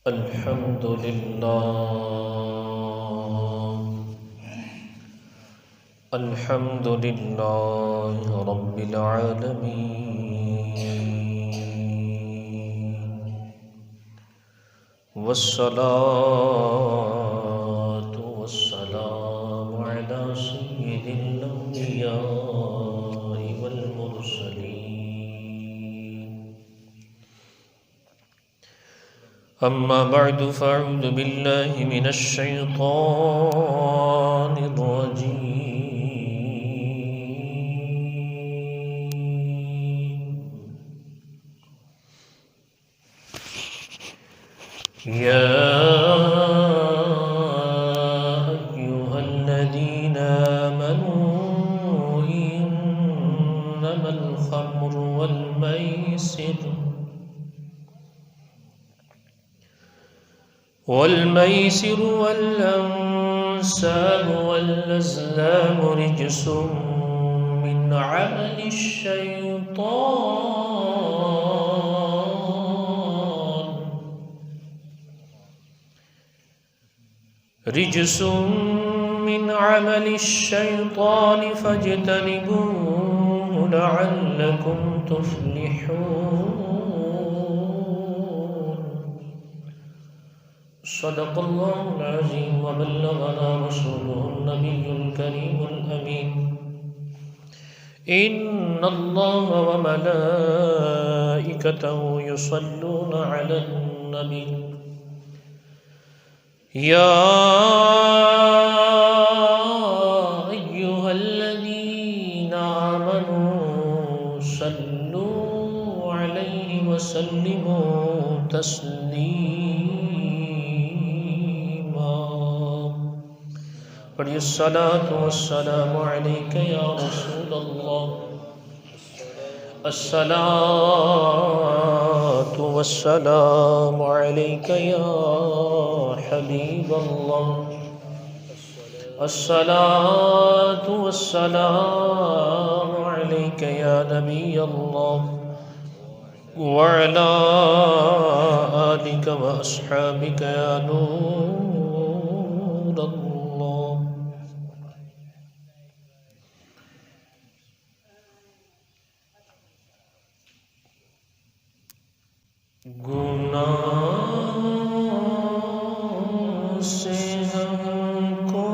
الحمد لله رب العالمين، والصلاة والسلام على سيد الأنبياء والمرسلين. أما بعد فأعوذ بالله من الشيطان الرجيم. يا أيها الذين آمنوا إنما الخمر والميسر والأنساب والأزلام رجس من عمل الشيطان فاجتنبوه لعلكم تفلحون. صدق الله العظيم وبلغنا رسوله النبي الكريم الأمين. إن الله وملائكته يصلون على النبي يا أيها الذين آمنوا صلوا عليه وسلموا تسليما. پڑھیے الصلاة والسلام عليك يا رسول الله، الصلاة والسلام عليك يا حبيب الله، الصلاة والسلام عليك يا نبي الله، وعلى آلك وأصحابك يا نور الله. گناہ سے ہم کو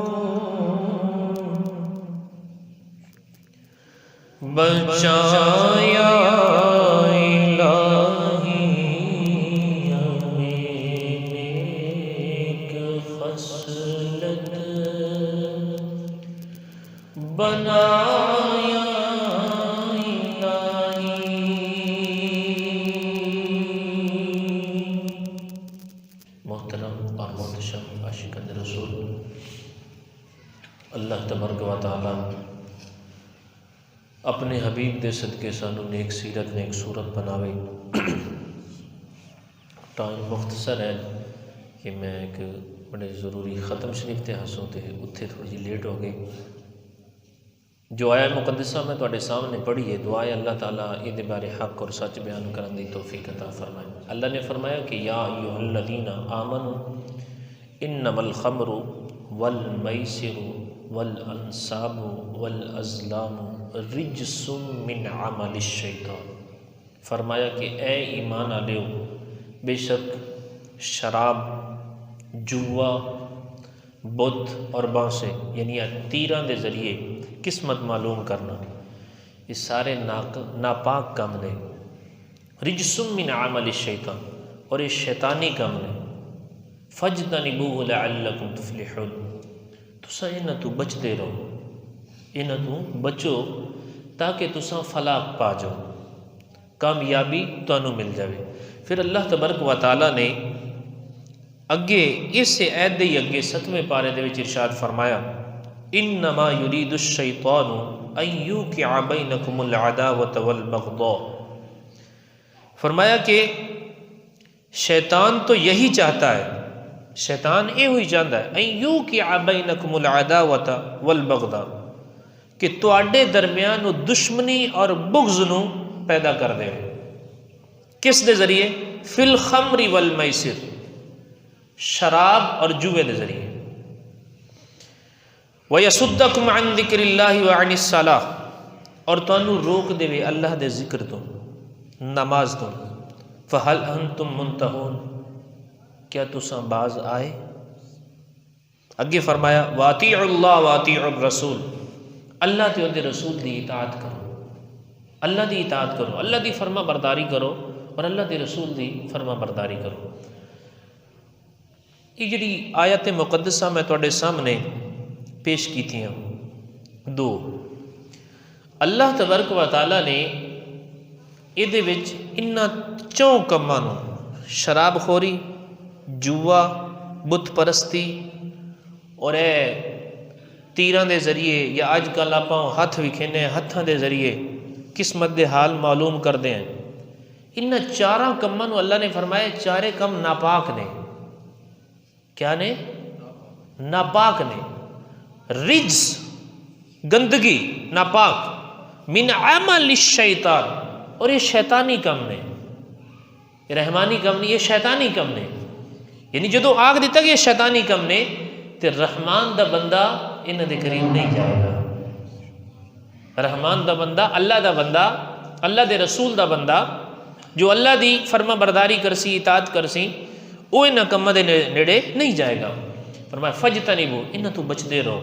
بچایا الہی، ہمیں نیک خصلت بنایا عاشقان رسول اللہ تبارک و تعالی اپنے حبیب دے صدقے سانو نیک سیرت نیک صورت بناوے. ٹائم مختصر ہے کہ میں ایک بڑے ضروری ختم شریف تے ہسوں تے اتھے تھوڑی جی لیٹ ہو گئی. جو آیا مقدسہ میں تواڈے سامنے پڑھی ہے، دعا ہے اللہ تعالیٰ یہ بارے حق اور سچ بیان کرن دی توفیق عطا فرمائے. اللہ نے فرمایا کہ یا ایھا الذین آمنوا انما الخمر والمیسر والانصاب والازلام رجس من عمل الشیطان. فرمایا کہ اے ایمان والےو، بے شک شراب، جوا، بت اور بانسے یعنی تیراں دے ذریعے قسمت معلوم کرنا، یہ سارے ناپاک کام نے. رجس من عمل الشیطان، اور یہ شیطانی کام نے. فَاجْتَنِبُوهُ لَعَلَّكُمْ تُفْلِحُونَ، تساں انہاں تو بچتے رہو، انہاں تو بچو تاکہ تساں فلاح پا جاؤ، کامیابی تانوں مل جاوے. پھر اللہ تبارک و تعالیٰ نے اگے اس سے عید دے اگے 7ویں پارے دے وچ ارشاد فرمایا انما یرید الشیطان ان یوقع بینکم العداوۃ والبغضاء. فرمایا کہ شیطان تو یہی چاہتا ہے، شیطان یہ ہوئی چاہتا ہے ان یوقع بینکم العداوۃ والبغضاء، کہ تواڈے درمیان دشمنی اور بغض نو پیدا کر دے. کس دے ذریعے؟ فی الخمر والمیسر، شراب اور جوے دے ذریعے۔ وَيَصُدَّكُمْ عَنْ ذِكْرِ اللَّهِ وَعَنِ الصَّلَاةِ، اور تانوں روک دے اللہ دے ذکر تو، نماز تو۔ فَهَلْ أَنْتُمْ مُنْتَهُونَ، کیا تساں باز آئے؟ اگے فرمایا وَأَطِيعُوا اللَّهَ وَأَطِيعُوا الرَّسُولَ، اللہ تے دے رسول دی اطاعت کرو، اللہ دی اطاعت کرو، اللہ دی فرما برداری کرو اور اللہ دے رسول دی فرما برداری کرو۔ یہ جڑی آیت مقدسہ میں تواڈے سامنے پیش کی تھیاں دو، اللہ تبارک و تعالیٰ نے یہ انہاں چوں کماں نوں، شراب خوری، جوا، بت پرستی اور اے تیراں دے ذریعے یا اج کل آپاں ہاتھ وکھینے ہاتھاں دے ذریعے قسمت دے حال معلوم کردے ہیں، انہاں چاراں کماں نوں اللہ نے فرمایا چارے کم ناپاک نے۔ کیا نے؟ ناپاک نے، رجس گندگی ناپاک، من عمل الشیطان، اور یہ شیطانی کم نے، یہ رحمانی کم نہیں، یہ شیطانی کم نے۔ یعنی جدو آگ دیتا کہ یہ شیطانی کم نے تے رحمان دا بندہ انہاں دے قریب نہیں جائے گا۔ رحمان دا بندہ، اللہ دا بندہ، اللہ دے رسول دا بندہ جو اللہ دی فرما برداری کرسی، اطاعت کرسی، وہ انہاں کماں دے نیڑے نہیں جائے گا۔ فرمایا فجتنبو، انہاں تو بچدے رہو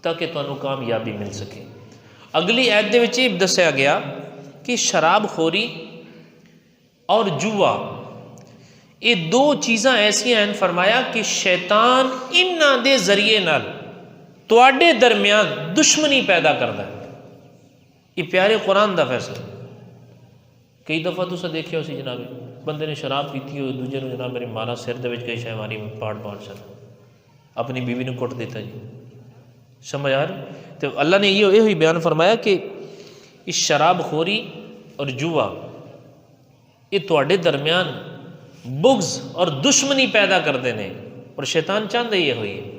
تاکہ تانوں کامیابی مل سکے۔ اگلی آیت دے وچ یہ دسیا گیا کہ شراب خوری اور جوا یہ دو چیزاں ایسی ہیں، فرمایا کہ شیطان انہاں دے ذریعے نال تواڈے درمیان دشمنی پیدا کردا ہے۔ یہ پیارے قرآن دا فیصلہ۔ کئی دفعہ تساں دیکھیا ہو سی جناب، بندے نے شراب پیتی ہو دوجے نوں جناب میرے مارا سر دے وچ کئی شے ماری پاڑ چل، اپنی بیوی نے کٹ دیتا جی، سمجھ آ رہی؟ تو اللہ نے یہ بیان فرمایا کہ اس شراب خوری اور جوا یہ تواڈے درمیان بغض اور دشمنی پیدا کردے نے، اور شیطان چاہتا یہ ہوئی ہے۔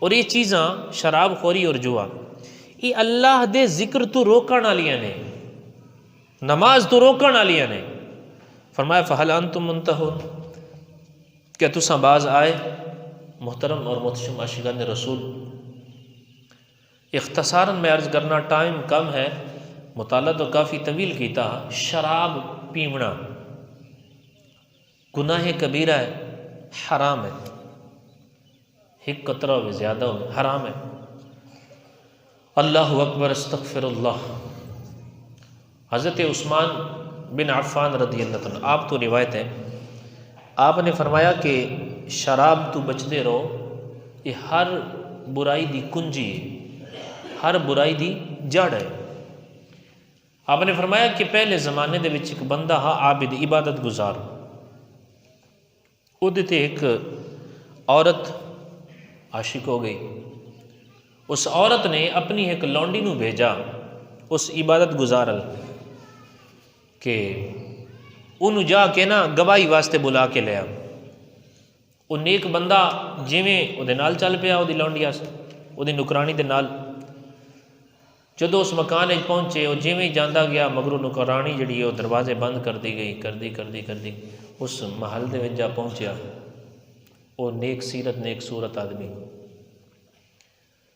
اور یہ چیزاں شراب خوری اور جوا یہ اللہ دے ذکر تو روکن والیاں نے، نماز تو روکن والیاں نے۔ فرمایا فہل انتم منتہون، کیا تساں باز آئے؟ محترم اور محتشم عاشقان رسول، اختصاراً میں عرض کرنا، ٹائم کم ہے، مطالعہ تو کافی طویل کیتا۔ شراب پیمنا گناہ کبیرہ ہے، حرام ہے، ایک قطرہ ہوئے زیادہ ہوئے حرام ہے۔ اللہ اکبر، استغفر اللہ۔ حضرت عثمان بن عفان رضی اللہ عنہ، آپ تو روایت ہے، آپ نے فرمایا کہ شراب تو بچتے رہو، یہ ہر برائی دی کنجی ہے، ہر برائی دی جڑ ہے۔ آپ نے فرمایا کہ پہلے زمانے دے وچ ایک بندہ ہا عابد، عبادت گزار، وہ دیتے ایک عورت عاشق ہو گئی، اس عورت نے اپنی ایک لونڈی نو بھیجا اس عبادت گزارل کہ انہوں جا کے نا گواہی واسطے بلا کے لیا۔ وہ نیک بندہ جویں وہ دے نال چل پیا، وہ دی لونڈی واسطے، وہ دی نکرانی دے نال۔ جدو اس مکان پہنچے، وہ جویں جاندہ گیا مگروں نکرانی جڑی ہے وہ دروازے بند کر دی گئی، کر دی اس محل دے وچ جا پہنچیا، وہ نیک سیرت نیک صورت آدمی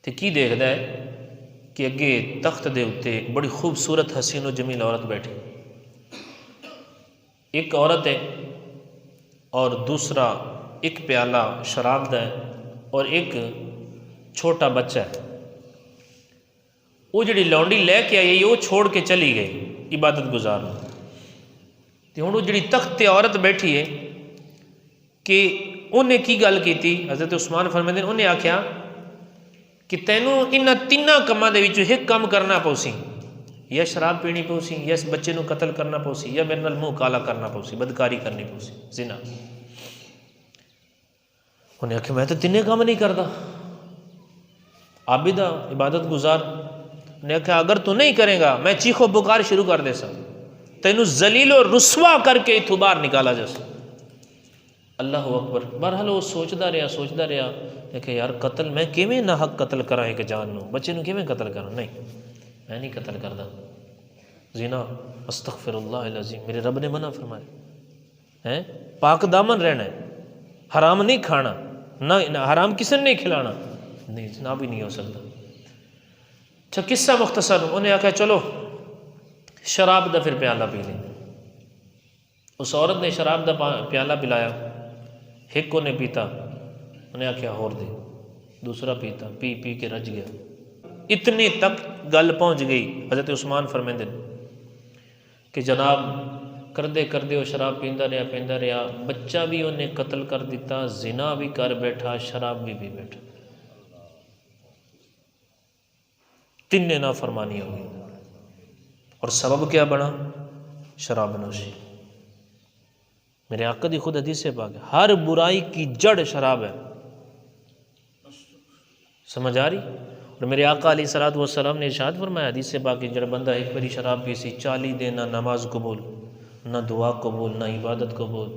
تے کی دیکھدا ہے کہ اگے تخت دے اتے ایک بڑی خوبصورت حسین و جمیل عورت بیٹھی، ایک عورت ہے اور دوسرا ایک پیالہ شراب دا ہے اور ایک چھوٹا بچہ ہے۔ وہ جڑی لونڈی لے کے آئی وہ چھوڑ کے چلی گئی عبادت گزار، تو ہوں وہ جڑی تخت تے عورت بیٹھی ہے کہ انہیں کی گل کی تھی، حضرت عثمان فرماندے انہیں آکھیا کہ تینوں انہاں تیناں کماں دے وچوں ایک کام کرنا پوسی، یا شراب پینی پوسی، یا اس بچے نو قتل کرنا پوسی، یا میرے نال منہ کالا کرنا پوسی، بدکاری کرنی پوسی، زنا۔ انہیں آکھیا میں تو تینے کام نہیں کردا، عابد عبادت گزار۔ انہیں آکھیا اگر تو نہیں کرے گا میں چیخو پکار شروع کر دے سا، تینوں ذلیل و رسوا کر کے اتھوں باہر نکالا جیسا۔ اللہ اکبر۔ بہرحال وہ سوچدا رہا کہ یار قتل میں کیویں نہ حق قتل کراں، ایک جان نو بچے نو کیویں قتل کراں، نہیں میں نہیں قتل کردا، زنا استغفر اللہ العظیم، میرے رب نے منع فرمایا ہے، پاک دامن رہنا ہے۔ حرام نہیں کھانا، نہ حرام کسی نے نہیں کھلانا، نہیں جناب ہی نہیں ہو سکتا۔ اچھا قصہ مختصر، انہیں آخیا چلو شراب دا پھر پیالہ پی لیں۔ اس عورت نے شراب دا پیالہ پلایا، ایک کو نے پیتا، انہیں آخیا اور دے، دوسرا پیتا، پی پی کے رج گیا۔ اتنے تک گل پہنچ گئی، حضرت عثمان فرمیندے کہ جناب کردے کردے وہ شراب پیندا رہا، بچہ بھی انہیں قتل کر دیتا، زنا بھی کر بیٹھا، شراب بھی پی بیٹھا، تین نافرمانی ہو گئی۔ اور سبب کیا بنا؟ شراب نوشی۔ میرے آقا دی خود حدیث سے پاک ہے، ہر برائی کی جڑ شراب ہے، سمجھ آ رہی؟ اور میرے آقا علیہ الصلوۃ والسلام نے ارشاد فرمایا حدیث سے پاک کہ جڑا بندہ ایک باری شراب پی سی، 40 دن نہ نماز قبول، نہ دعا قبول، نہ عبادت قبول۔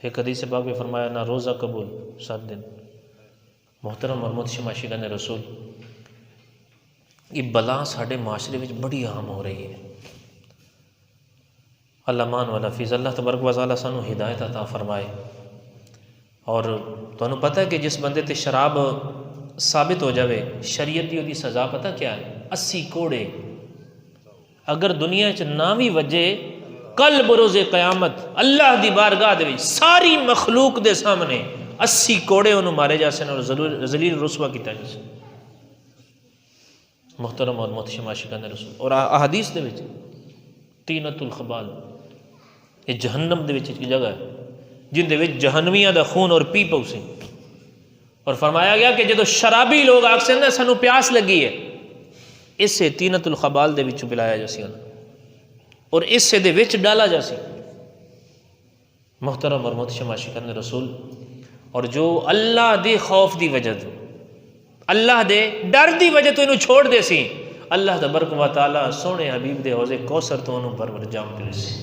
ایک حدیث سے پاک میں فرمایا نہ روزہ قبول 7 دن۔ محترم اور محتشم عاشقان رسول، یہ بلا ساڈے معاشرے میں بڑی عام ہو رہی ہے۔ اللہ مان والا فیض، اللہ تبارک و تعالیٰ سانو ہدایت عطا فرمائے۔ اور تمہیں پتہ ہے کہ جس بندے تے شراب ثابت ہو جاوے، شریعت دی سزا پتہ کیا ہے؟ 80 کوڑے۔ اگر دنیا چ نہ بھی وجے، کل بروز قیامت اللہ دی بارگاہ دے وچ ساری مخلوق دے سامنے 80 کوڑے انہوں مارے جاسن اور ذلیل رسوا کیتا جاسن۔ محترم اور محتشم عاشقان رسول، اور احادیث دے وچ طینۃ الخبال، یہ جہنم دے وچ ایک جگہ ہے جن دے وچ جہنمیاں دا خون اور پی پوسی، اور فرمایا گیا کہ جدو شرابی لوگ آکسن نا سانو پیاس لگی ہے، اس سے طینۃ الخبال دے وچ پلایا جاسی اور اس سے دے وچ ڈالا جاسی۔ محترم اور محتشم عاشقان رسول، اور جو اللہ دے خوف دی وجہ تو، اللہ دے ڈر دی وجہ تو انہوں چھوڑ دے سی، اللہ تبارک و تعالیٰ سونے حبیب دے حوض کوثر تو انہوں پر جام پلے سی۔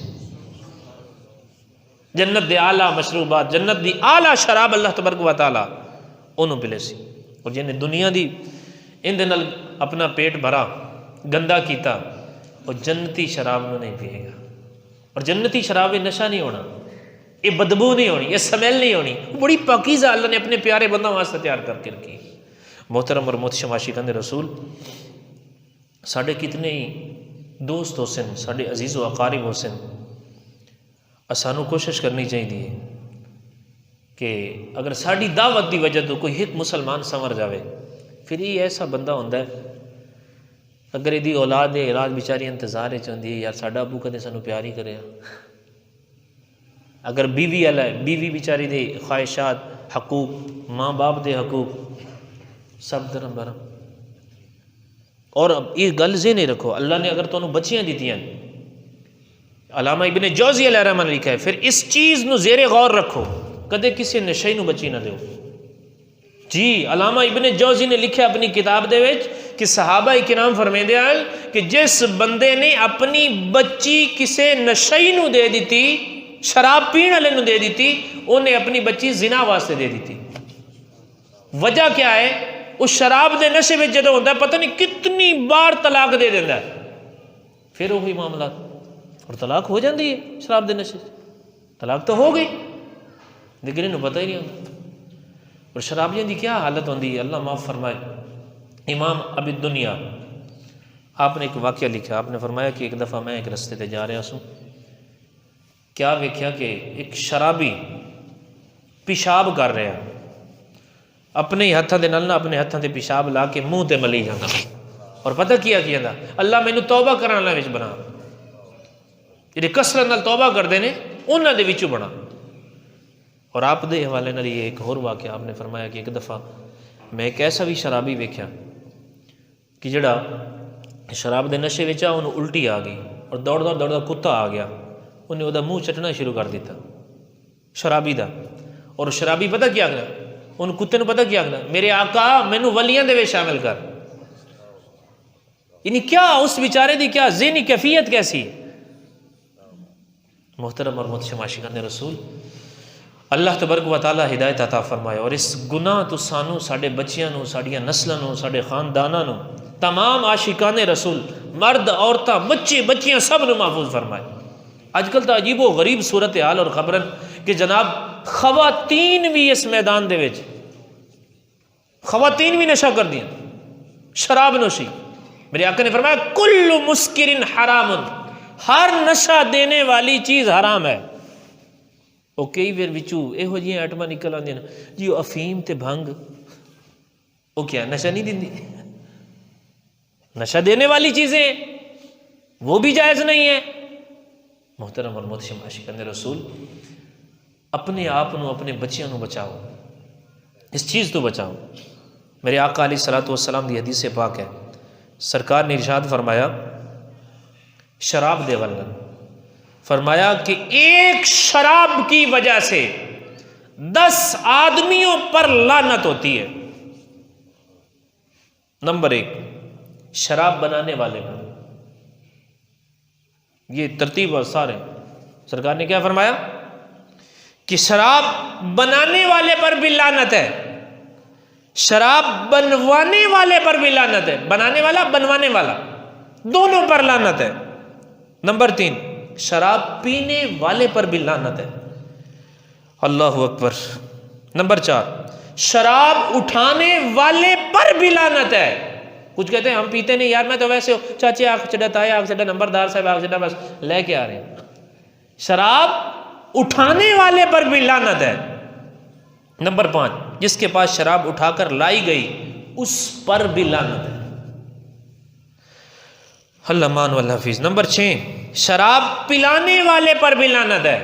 جنت دے اعلیٰ مشروبات، جنت دی اعلیٰ شراب اللہ تبارک و تعالیٰ انہوں پلے سی۔ اور جنہیں دنیا دی ان دن اپنا پیٹ بھرا، گندہ کیتا، اور جنتی شراب نو نہیں پیے گا۔ اور جنتی شراب یہ نشہ نہیں ہونا، یہ بدبو نہیں ہونی، یہ سمیل نہیں ہونی، بڑی پاکیزہ اللہ نے اپنے پیارے بندوں واسطے تیار کر کے رکھی۔ محترم اور محتشم عاشقان رسول، ساڑھے کتنے ہی دوست ہو سن، ساڑھے عزیز و اقارب ہو سن، اسانو کوشش کرنی چاہیے کہ اگر ساڑھی دعوت دی وجہ تو کوئی ایک مسلمان سنور جاوے، پھر یہ ایسا بندہ ہوندہ ہے اگر یہ اولاد ہے، اولاد بیچاری انتظار چاہتی ہے یار ساڈا ابو کدے سانو پیار ہی کرے۔ اگر بیوی والا ہے، بیوی بیچاری دے خواہشات، حقوق، ماں باپ دے حقوق سب درم برم۔ اور یہ گل ذہن رکھو، اللہ نے اگر تمہیں بچیاں دیتی ہیں، علامہ ابن جوزی علیہ الرحمہ نے لکھا ہے، پھر اس چیز نو زیر غور رکھو، کدے کسی نشے نو بچی نہ دیو۔ جی علامہ ابن جوزی نے لکھا اپنی کتاب دے وچ کہ صحابہ کرام فرمیندے ہیں کہ جس بندے نے اپنی بچی کسے نشئی نو دے دیتی، شراب پین والے نو دے دیتی، انہیں اپنی بچی زنا واسطے دے دیتی۔ وجہ کیا ہے؟ اس شراب دے نشے میں جدو ہوتا ہے پتہ نہیں کتنی بار طلاق دے دیتا ہے، پھر وہی معاملات، اور طلاق ہو جاتی ہے شراب دے نشے، طلاق تو ہو گئی لیکن انہوں پتہ ہی نہیں ہوتا۔ اور شرابیاں دی کیا حالت ہوتی ہے، اللہ معاف فرمائے۔ امام ابی الدنیا آپ نے ایک واقعہ لکھا، آپ نے فرمایا کہ ایک دفعہ میں ایک رستے تے جا رہا سوں، کیا ویکھیا کہ ایک شرابی پیشاب کر رہا، اپنے ہی ہاتھاں دے نال اپنے ہاتھاں تے پیشاب لا کے منہ تے ملی جاتا، اور پتہ کیا جاتا، اللہ مینوں توبہ کرنے والے وچ بنا، جڑے کثرت نال توبہ کردے نے انہاں دے وچوں بنا۔ اور آپ دے حوالے نال یہ ایک اور واقعہ آپ نے فرمایا کہ ایک دفعہ میں ایک ایسا بھی شرابی ویکھیا کہ جڑا شراب دے نشے وچ انہوں الٹی آ گئی، اور دوڑدا کتا آ گیا، انہیں وہ منہ چٹنا شروع کر دیتا شرابی دا۔ اور شرابی پتہ کیا کرنا، ان کتے نے پتہ کیا کرنا، میرے آقا مینوں ولیاں دے وچ شامل کر۔ یعنی کیا اس بیچارے دی کیا ذہنی کیفیت کیسی۔ محترم اور محتشم عاشقان رسول، اللہ تبارک و تعالیٰ ہدایت عطا فرمائے، اور اس گناہ تو سانو، ساڈے بچیاں نو، ساڈیاں نسلاں نو، ساڈے خانداناں نو، تمام عاشقان رسول، مرد عورتاں بچے بچیاں سب نو محفوظ فرمائے۔ آج کل تو عجیب و غریب صورت حال اور خبرن کہ جناب خواتین بھی اس میدان دے وچ خواتین بھی نشہ کر دیا، شراب نوشی۔ میرے آقا نے فرمایا کل مسکر حرام، ہر نشہ دینے والی چیز حرام ہے۔ وہ کئی بار وچوں یہو جہاں آئٹماں نکل آدی جی وہ افیم تے بھنگ، وہ کیا نشہ نہیں دیندی؟ نشہ دینے والی چیزیں وہ بھی جائز نہیں ہے۔ محترم اور محتشم عاشقان رسول، اپنے آپ نو اپنے بچیاں نو بچاؤ، اس چیز تو بچاؤ۔ میرے آقا علیہ الصلوۃ والسلام دی حدیث پاک ہے، سرکار نے ارشاد فرمایا شراب دے ولن، فرمایا کہ ایک شراب کی وجہ سے 10 آدمیوں پر لعنت ہوتی ہے۔ نمبر 1 شراب بنانے والے پر، یہ ترتیب اور سارے سرکار نے کیا فرمایا کہ شراب بنانے والے پر بھی لعنت ہے، شراب بنوانے والے پر بھی لعنت ہے، بنانے والا بنوانے والا دونوں پر لعنت ہے۔ نمبر 3 شراب پینے والے پر بھی لعنت ہے۔ اللہ اکبر۔ نمبر 4 شراب اٹھانے والے پر بھی لعنت ہے۔ کچھ کہتے ہیں ہم پیتے نہیں یار، میں تو ویسے ہو، چاچے آنکھ چڑھا، تائے آنکھ چڑھا، نمبردار صاحب آنکھ چڑھا، بس لے کے آ رہے ہیں۔ شراب اٹھانے والے پر بھی لعنت ہے۔ نمبر 5 جس کے پاس شراب اٹھا کر لائی گئی اس پر بھی لعنت ہے۔ اللہ مان والحفیظ۔ نمبر 6 شراب پلانے والے پر بھی لعنت ہے۔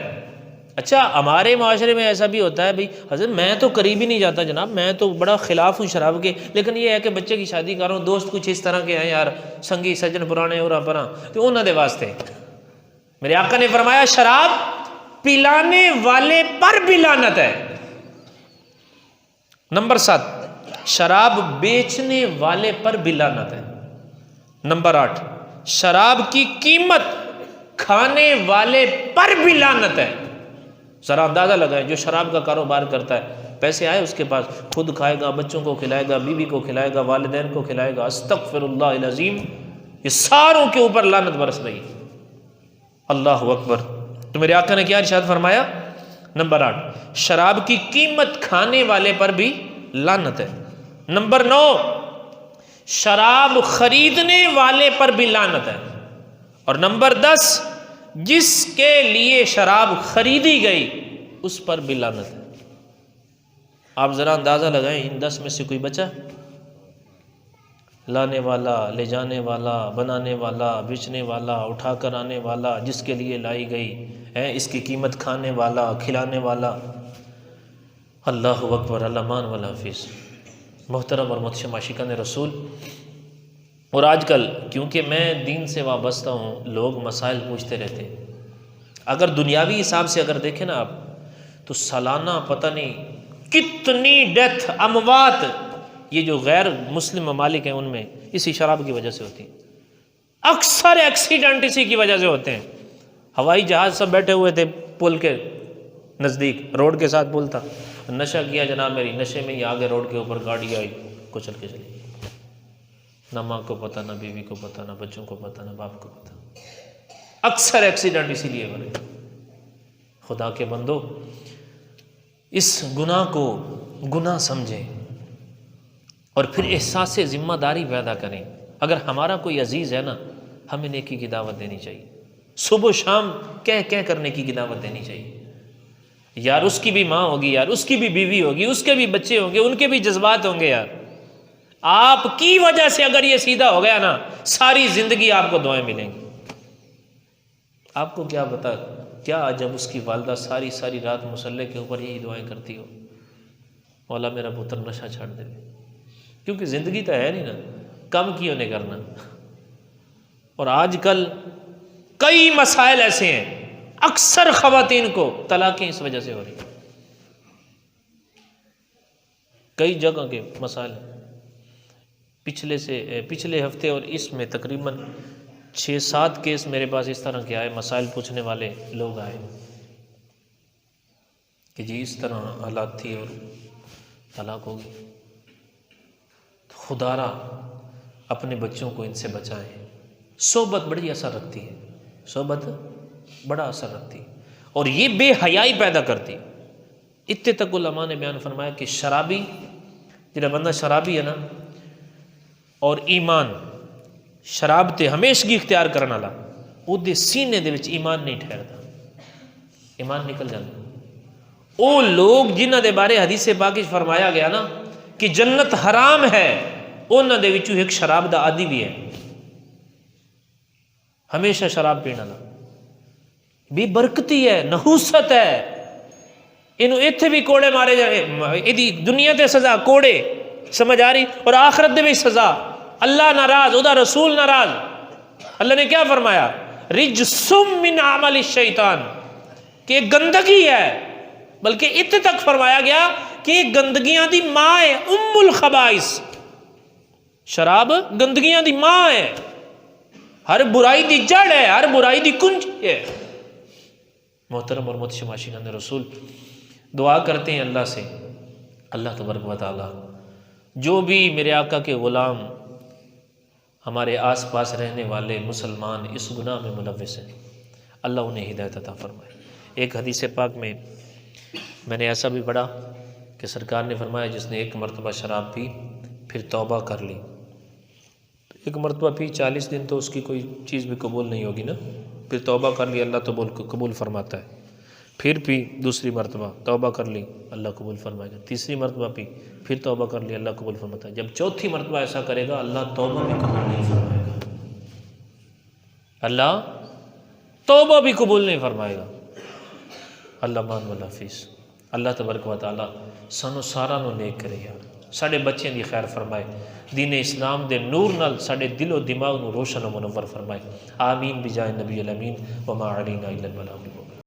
اچھا ہمارے معاشرے میں ایسا بھی ہوتا ہے بھائی حضرت میں تو قریب ہی نہیں جاتا جناب، میں تو بڑا خلاف ہوں شراب کے، لیکن یہ ہے کہ بچے کی شادی کر رہا ہوں، دوست کچھ اس طرح کے ہیں یار، سنگی سجن پرانے اور پراں، تو انہوں دے واسطے میرے آقا نے فرمایا شراب پلانے والے پر بھی لعنت ہے۔ نمبر 7 شراب بیچنے والے پر بھی لعنت ہے۔ نمبر 8 شراب کی قیمت کھانے والے پر بھی لعنت ہے۔ ذرا اندازہ لگائیں جو شراب کا کاروبار کرتا ہے، پیسے آئے اس کے پاس، خود کھائے گا، بچوں کو کھلائے گا، بیوی کو کھلائے گا، والدین کو کھلائے گا، استغفر اللہ العظیم، یہ ساروں کے اوپر لعنت برس رہی ہے۔ اللہ اکبر۔ تو میرے آقا نے کیا ارشاد فرمایا؟ نمبر 8 شراب کی قیمت کھانے والے پر بھی لعنت ہے۔ نمبر 9 شراب خریدنے والے پر بھی لعنت ہے۔ اور نمبر 10 جس کے لیے شراب خریدی گئی اس پر بھی لعنت ہے۔ آپ ذرا اندازہ لگائیں ان 10 میں سے کوئی بچا؟ لانے والا، لے جانے والا، بنانے والا، بیچنے والا، اٹھا کر آنے والا، جس کے لیے لائی گئی ہے، اس کی قیمت کھانے والا، کھلانے والا۔ اللہ اکبر۔ اللہ مان والا حافظ۔ محترم اور محتشم عاشقان رسول، اور آج کل کیونکہ میں دین سے وابستہ ہوں، لوگ مسائل پوچھتے رہتے ہیں۔ اگر دنیاوی حساب سے اگر دیکھیں نا آپ تو سالانہ پتہ نہیں کتنی ڈیتھ، اموات یہ جو غیر مسلم ممالک ہیں ان میں اسی شراب کی وجہ سے ہوتی ہیں۔ اکثر ایکسیڈنٹ اسی کی وجہ سے ہوتے ہیں۔ ہوائی جہاز سب بیٹھے ہوئے تھے پل کے نزدیک، روڈ کے ساتھ پل تھا، نشہ کیا جناب، میری نشے میں ہی آگے روڈ کے اوپر گاڑی آئی، کچل کے چلی، نہ ماں کو پتہ، نہ بیوی کو پتہ، نہ بچوں کو پتہ، نہ باپ کو پتہ۔ اکثر ایکسیڈنٹ اسی لیے ہو رہے۔ خدا کے بندو اس گناہ کو گناہ سمجھیں اور پھر احساس ذمہ داری پیدا کریں۔ اگر ہمارا کوئی عزیز ہے نا، ہمیں نیکی کی دعوت دینی چاہیے، صبح و شام کہہ کر نیکی کی دعوت دینی چاہیے۔ یار اس کی بھی ماں ہوگی، یار اس کی بھی بیوی ہوگی، اس کے بھی بچے ہوں گے، ان کے بھی جذبات ہوں گے۔ یار آپ کی وجہ سے اگر یہ سیدھا ہو گیا نا، ساری زندگی آپ کو دعائیں ملیں گی۔ آپ کو کیا پتا کیا جب اس کی والدہ ساری رات مصلے کے اوپر یہی دعائیں کرتی ہو، مولا میرا پتر نشہ چھاڑ دے، کیونکہ زندگی تو ہے نہیں نا، کم کیوں نہیں کرنا۔ اور آج کل کئی مسائل ایسے ہیں، اکثر خواتین کو طلاقیں اس وجہ سے ہو رہی ہیں، کئی جگہ کے مسائل۔ پچھلے ہفتے اور اس میں تقریباً 6-7 کیس میرے پاس اس طرح کے آئے، مسائل پوچھنے والے لوگ آئے کہ جی اس طرح حالات تھی اور طلاق ہو گئی۔ خدا را اپنے بچوں کو ان سے بچائیں۔ صحبت بڑی اثر رکھتی ہے، صحبت بڑا اثر رکھتی ہے، اور یہ بے حیائی پیدا کرتی ہے۔ اتنے تک علماء نے بیان فرمایا کہ شرابی جڑا بندہ شرابی ہے نا اور ایمان شراب تے ہمیشگی اختیار کرنے والا وہ دے سینے دے وچ ایمان نہیں ٹھہرتا، ایمان نکل جاتا۔ وہ لوگ جنہ دے بارے حدیث پاک وچ فرمایا گیا نا کہ جنت حرام ہے، انہاں دے وچوں ایک شراب دا عادی بھی ہے، ہمیشہ شراب پینے والا، بے برکتی ہے، نحوست ہے، انہوں ایتھے بھی کوڑے مارے جائے، ایدی دنیا تے سزا کوڑے، سمجھ آ رہی، اور آخرت دے بھی سزا، اللہ ناراض، ادا رسول ناراض۔ اللہ نے کیا فرمایا؟ رجسم من عمل الشیطان، کہ گندگی ہے، بلکہ اتنے تک فرمایا گیا کہ گندگیاں دی ماں ہے، ام الخبائث، شراب گندگیاں دی ماں ہے، ہر برائی دی جڑ ہے، ہر برائی دی کنجی ہے۔ محترم اور محتشم عاشقان رسول، دعا کرتے ہیں اللہ سے، اللہ تبارک و تعالی جو بھی میرے آقا کے غلام ہمارے آس پاس رہنے والے مسلمان اس گناہ میں ملوث ہیں، اللہ انہیں ہدایت عطا فرمائے۔ ایک حدیث پاک میں نے ایسا بھی پڑھا کہ سرکار نے فرمایا جس نے ایک مرتبہ شراب پی پھر توبہ کر لی، ایک مرتبہ پی 40 دن تو اس کی کوئی چیز بھی قبول نہیں ہوگی نا، پھر توبہ کر لی اللہ تو قبول فرماتا ہے، پھر پی دوسری مرتبہ توبہ کر لی اللہ قبول فرمائے گا، تیسری مرتبہ پی پھر توبہ کر لی اللہ قبول فرماتا ہے، جب چوتھی مرتبہ ایسا کرے گا اللہ توبہ بھی قبول نہیں فرمائے گا، اللہ توبہ بھی قبول نہیں فرمائے گا۔ اللہ مان والا حافظ، اللہ تبارک و تعالی سانو سارا نو نیک کرے یار، ساڈے بچیاں دی خیر فرمائے، دین اسلام دے نور نال ساڈے دل و دماغ نو روشن و منور فرمائے، آمین بجائے نبی الامین وما علینا الا البلاغ المبین۔